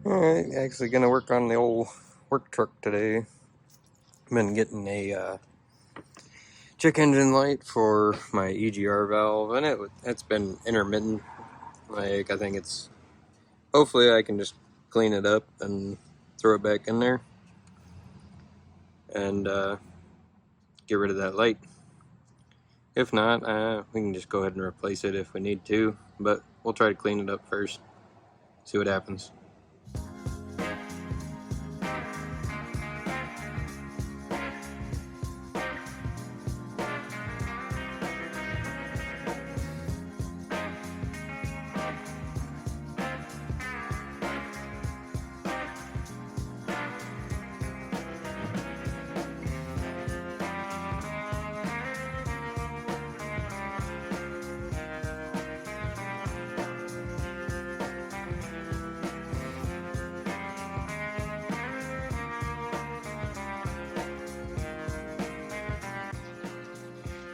Alright, actually gonna work on the old work truck today. I've been getting a check engine light for my EGR valve, and it's been intermittent. Like, I think it's, hopefully I can just clean it up and throw it back in there and get rid of that light. If not, we can just go ahead and replace it if we need to, but we'll try to clean it up first, see what happens.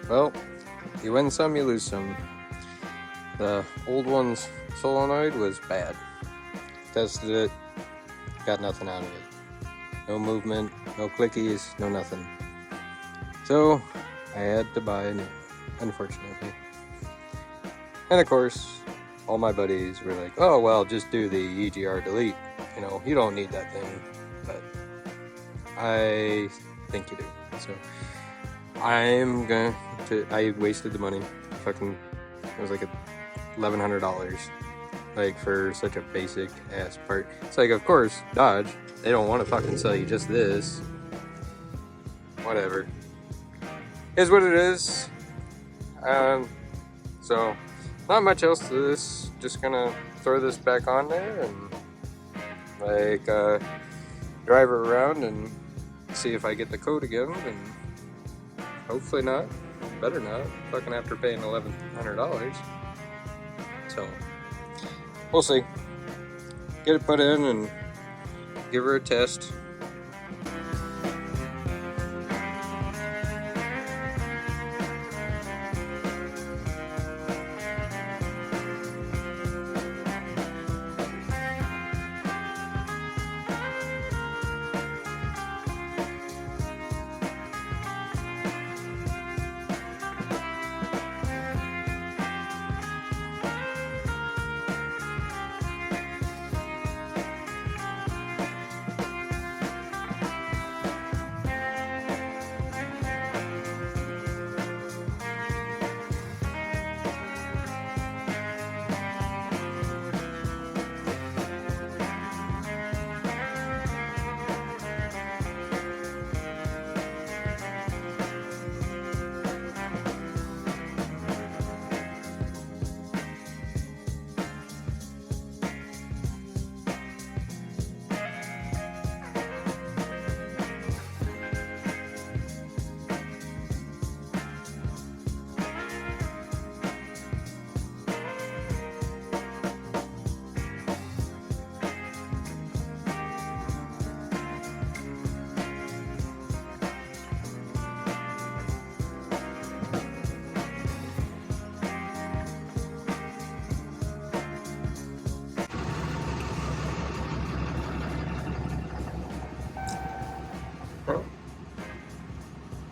Well, you win some, you lose some. The old one's solenoid was bad. Tested it, got nothing out of it. No movement, no clickies, no nothing. So I had to buy a new one, unfortunately. And of course, all my buddies were like, oh, well, just do the EGR delete. You know, you don't need that thing. But I think you do. So I wasted the money. Fucking, it was like $1,100. Like, for such a basic ass part. It's like, of course, Dodge, they don't want to fucking sell you just this. Whatever. Is what it is. So, not much else to this. Just gonna throw this back on there and, like, drive her around and see if I get the code again. And hopefully not. Better not. Fucking after paying $1,100. So, we'll see. Get it put in and give her a test.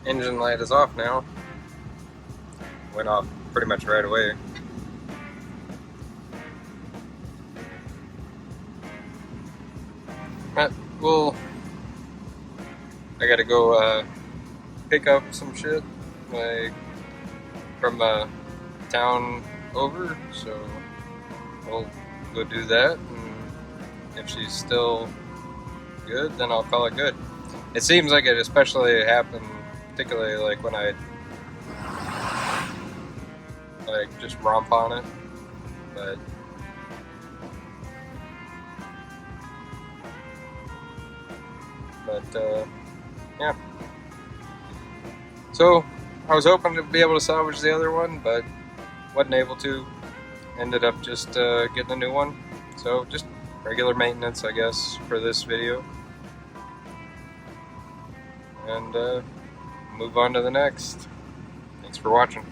Engine light is off now. Went off pretty much right away. But I gotta go pick up some shit, like, from town over, so we'll go do that, and if she's still good, then I'll call it good. It seems like it especially happened, particularly like when I just romp on it, but yeah. So I was hoping to be able to salvage the other one, but wasn't able to. Ended up just getting a new one. So just regular maintenance, I guess, for this video. And move on to the next. Thanks for watching.